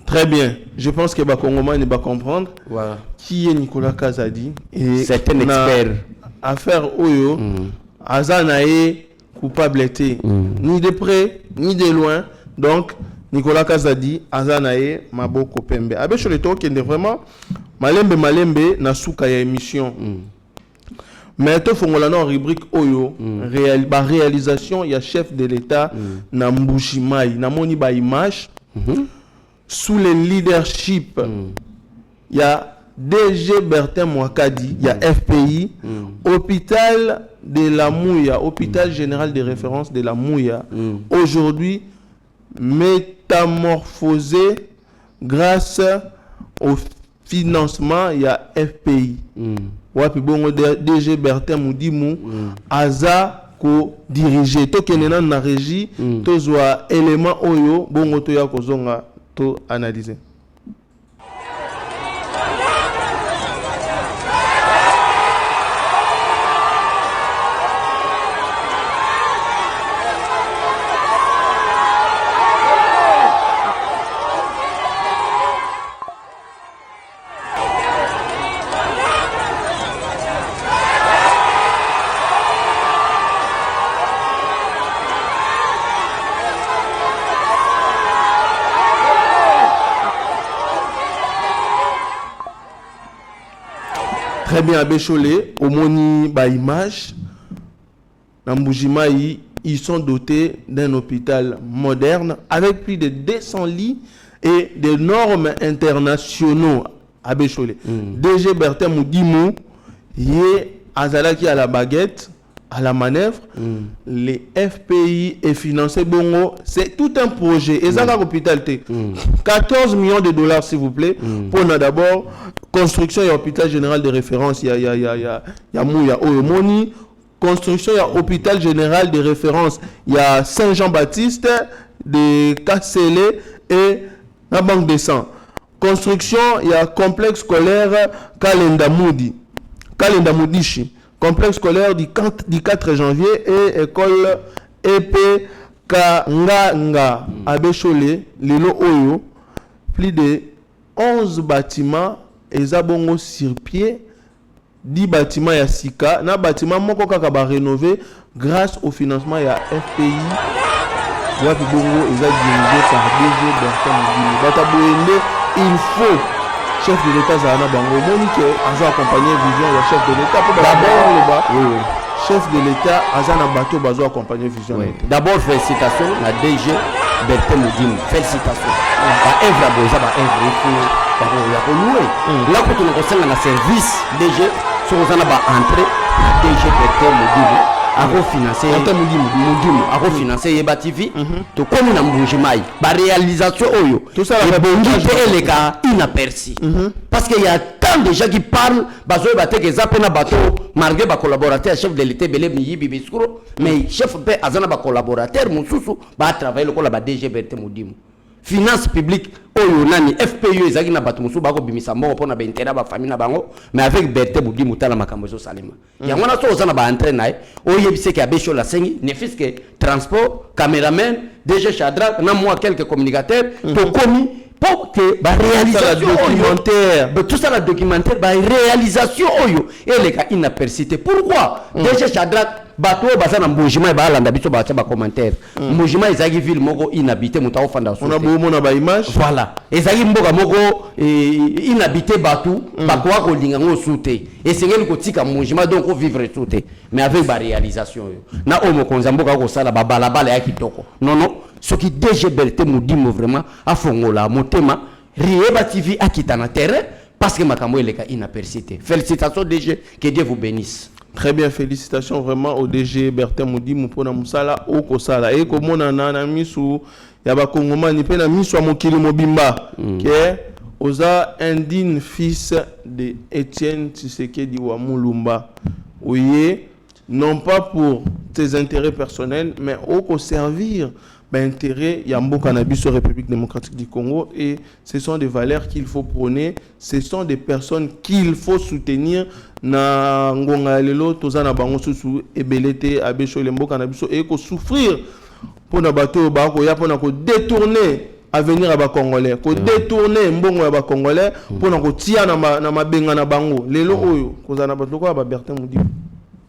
Très bien, je pense que ba Congolais va comprendre qui est Nicolas Kazadi et c'est un expert affaire oyo azanae coupabilité ni de près ni de loin. Donc Nicolas Kazadi azanae maboko pembe Abécholé to qui est vraiment malembe na suka ya émission mais to fongola na rubrique oyo réalisation ya chef de l'État na Mbushimai na moni ba image sous le leadership ya DG Bertin Mwakadi ya FPI hôpital de la Mouya, hôpital général de référence de la Mouya aujourd'hui métamorphosé grâce au financement, il y a FPI. Wapi bongo DG Bertin Moudimu aza ko diriger to kenena na régie to zwa élément oyo bongo to ya kozonga to analyser. Très bien, Abécholé, au Moni, image, dans Mbujimai, ils sont dotés d'un hôpital moderne avec plus de 200 lits et des normes internationaux. Abécholé. DG Bertin Moudimou, Azalaki à la baguette, à la manœuvre, les FPI est financé bongo, c'est tout un projet. Et ça, l'hôpital, 14 millions de dollars, s'il vous plaît, pour d'abord construction et hôpital général de référence. Il y a Oyomoni, construction et hôpital général de référence. Il y a Saint-Jean-Baptiste, de Kassele et la Banque des Sangs. Construction, il y a complexe scolaire Kalenda Moudichi. Complexe scolaire du 4 janvier et école EP Kanganga à Bécholé, Lilo Oyo. Plus de 11 bâtiments et zabongo sur pied. 10 bâtiments ya Sika. Na bâtiment moko kaka ba rénové grâce au financement ya FPI. Wapi bongo est dirigé par DG Bertin Moudimou. Bataboende, il faut chef de l'État Zahana Bango Monique a accompagné Vision le chef de l'État pour d'abord chef de l'État Azana Bato Bazo accompagner Vision. D'abord félicitations à DG Bertin Moudimou. Félicitations. Ba œuvre boza ba œuvre il faut louer. Là pour tout le service DG sur Zana ba entrée DG Bertin Moudimou. A refinancer a refinancer Yeba TV to comme na Mbujimai ba réalisation oyo tout ça la les gars inaperçu parce qu'il y a tant de gens qui parlent bazo baté que ça pena bateau malgré ba collaborateur chef de l'été belé mi bibi skuro mais chef pe azana ba collaborateur mususu ba travailler le ko la ba DG Bertin Moudimou finance publique oyo nani FPU ezaki na bato musu bako bimisa mbongo pona ba intérêt ba famille na bango mais avec Bertin Moudimou tala makambo zo salima yango na so ozana ba entraîner nae oyebise ke abesho la sengi ne fils que transport caméraman DG Chadra na moi quelques communicateurs to komi pour que ba réalisation documentaire tout ça la documentaire ba réalisation oyo et les cas inapercité pourquoi DG Chadra bato bazana Mbujima ba landa biso ba ba commentaire Mbujima ezaki ville moko inhabité mutao fanda so on a beau mona ba image voilà ezaki mboka moko inhabité bato bakwa ko linga ngo souté et sengeli ko tika Mbujima donc ko vivre souté mais avec ba réalisation na omo konza mboka ko sala ba balabala ya kitoko non ce qui DG Bertin Moudimou vraiment a fongola motema Rieba TV akita na terrain parce que makambo eleka inapercité. Félicitations DG, que Dieu vous bénisse. Très bien, félicitations vraiment au DG Bertin Moudimou pour na musala au kosala et comme on a misu ya ba kongomani pe na misu mokili mobimba que oza indigne fils de Étienne Tshisekedi wa Mulumba. Oui, non pas pour tes intérêts personnels mais au servir intérêt Yambo Cannabis République démocratique du Congo et ce sont des valeurs qu'il faut prôner, ce sont des personnes qu'il faut soutenir na ngonga lelo tozana bango susu ebelete abesho lembo cannabis et ko souffrir pour na bato ba ko ya pona ko détourner avenir à ba congolais ko détourner mbongo ya ba congolais pour na ko tia na mabenga na bango lelo oyo kozana bato ko ba Bertin Moudimou.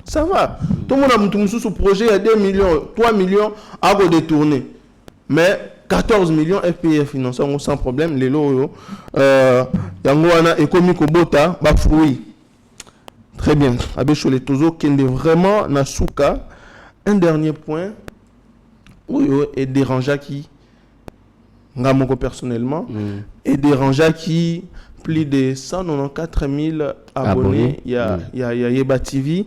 Ça va. Tout le monde a monté ce projet à 2 millions, 3 millions à détourner. Mais 14 millions FPI financés sans problème. Les lots, Yangoana économique au Bota, bah fruit. Très bien. Abécho les Tozo, qui est vraiment Nasuka. Un dernier point. Oui, et dérangeant qui, Ngamoko personnellement, et dérangeant qui. Plus de 194 000 abonnés. Il y a Yeba TV.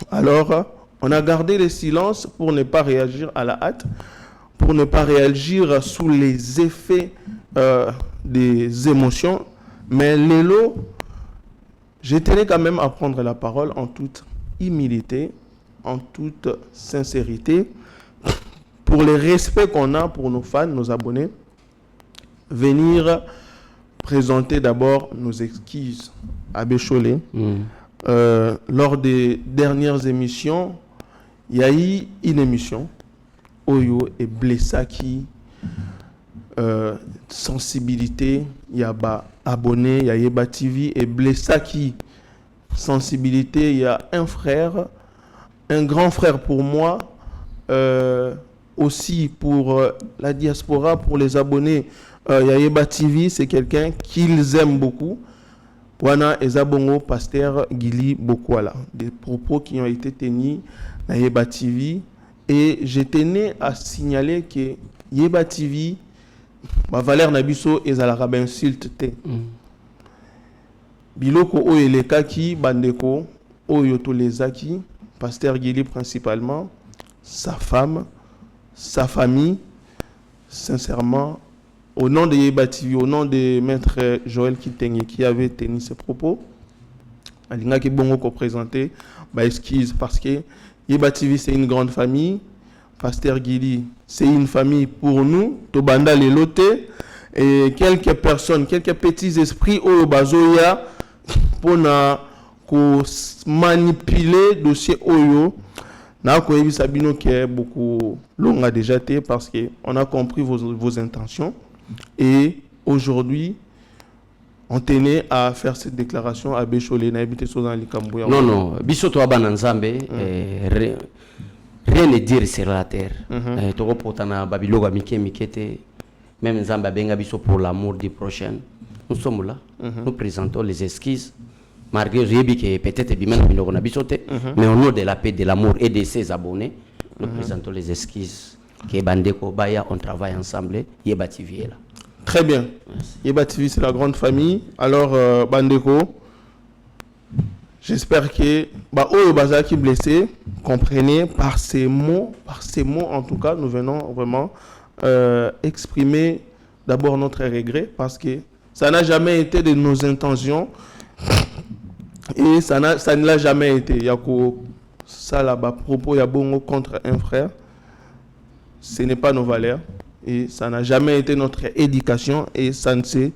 Alors, on a gardé le silence pour ne pas réagir à la hâte, pour ne pas réagir sous les effets des émotions. Mais Lélo, je tenais quand même à prendre la parole en toute humilité, en toute sincérité, pour le respect qu'on a pour nos fans, nos abonnés, venir présenter d'abord nos excuses à Bécholé. Lors des dernières émissions, il y a eu une émission, Oyo et Blessaki, sensibilité, il y a abonné, il y a Yeba TV et Blessaki, sensibilité, il y a un frère, un grand frère pour moi, aussi pour la diaspora, pour les abonnés. Yeba TV, c'est quelqu'un qu'ils aiment beaucoup. Wana Ezabongo, pasteur Gili Bokwala. Des propos qui ont été tenus dans Yeba TV. Et je tenais à signaler que Yeba TV, ma valeur Nabiso ezalaka ba insulte te. Biloko oyo elekaki bandeko oyo to lezaki, pasteur Gili principalement, sa femme, sa famille, sincèrement, au nom de Yeba TV, au nom de maître Joël Kitenge qui avait tenu ses propos, Alinga ki bongo ko présenté, bah excuse parce que Yeba TV c'est une grande famille, pasteur Gili c'est une famille pour nous, Tobanda les lotés et quelques personnes, quelques petits esprits au bazoya pour na ko manipuler dossier oyo. Na ko yebi sabino qui est beaucoup long a déjà été parce que on a compris vos intentions et aujourd'hui on tenait à faire cette déclaration à Bécholé na habité sur dans Likambo. Non, biso to abana nzambe rien ne dire sur la terre. Toko potana babiloga mikete même nzambe benga biso pour l'amour du prochain. Nous sommes là, nous présentons les esquisses. Malgré que peut-être mais au nom de la paix, de l'amour et de ses abonnés, nous présentons les esquisses. Que Bandeko Baya, on travaille ensemble. Yeba TV est là. Très bien. Yeba TV, c'est la grande famille. Alors, Bandeko, j'espère que Oyo Bazaki blessé, comprenez par ces mots en tout cas, nous venons vraiment exprimer d'abord notre regret parce que ça n'a jamais été de nos intentions et ça ne l'a jamais été. Il y a ça là-bas, propos, il y a bongo contre un frère. Ce n'est pas nos valeurs et ça n'a jamais été notre éducation et ça ne se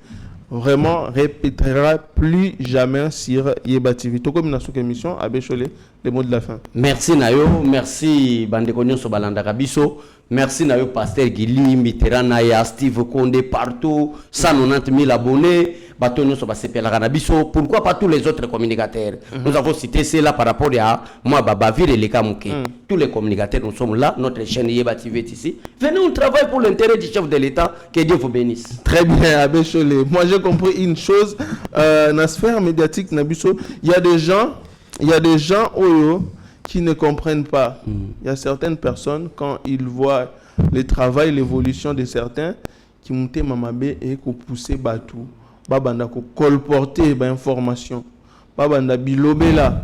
vraiment répétera plus jamais sur Yeba TV. Tout comme dans cette émission, à Bécholé, les mots de la fin. Merci Nayo, merci Bandeko Nyonso Balanda Kabiso, merci Nayo Pasteur Gili, Mitterrand Naya, Steve Konde partout, 190 000 abonnés, Bato Nyonso Basepela Kanabiso, pourquoi pas tous les autres communicateurs? Nous avons cité cela par rapport à moi, Babavir et les Kamouké. Tous les communicateurs, nous sommes là, notre chaîne Yeba TV est ici. Venez, on travaille pour l'intérêt du chef de l'État, que Dieu vous bénisse. Très bien, à Bécholé. Moi, j'ai compris une chose, dans la sphère médiatique, Nabiso, il y a des gens qui ne comprennent pas. Il y a certaines personnes, quand ils voient le travail, l'évolution de certains, qui montent Mamabé et qui poussent Batou, Babanda ko colporter information, Babanda bilobela,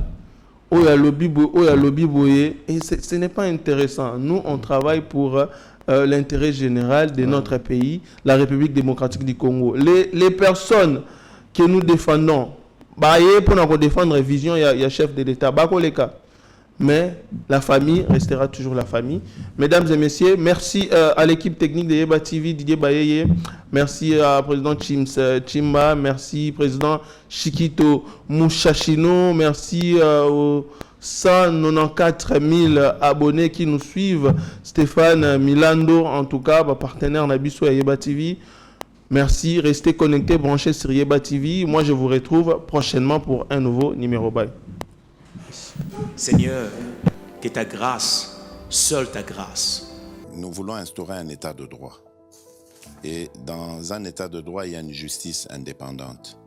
Oya lobby boye, et ce n'est pas intéressant. Nous, on travaille pour l'intérêt général de notre pays, la République démocratique du Congo. Les personnes que nous défendons, pour nous défendre la vision, il y a chef de l'État, mais la famille restera toujours la famille. Mesdames et messieurs, merci à l'équipe technique de Yeba TV, Didier Bayeye, merci à président Chimba, merci président Chikito Mouchachino, merci aux 194 000 abonnés qui nous suivent, Stéphane Milando, en tout cas, partenaire Nabiso à Yeba TV. Merci, restez connectés, branchés sur Yeba TV. Moi, je vous retrouve prochainement pour un nouveau numéro. Bye. Seigneur, que ta grâce, seule ta grâce. Nous voulons instaurer un état de droit. Et dans un état de droit, il y a une justice indépendante.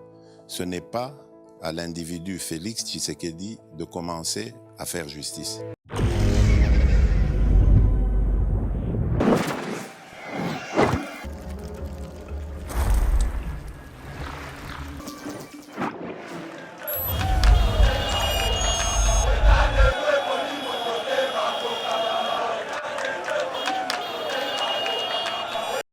Ce n'est pas à l'individu Félix Tshisekedi de commencer à faire justice.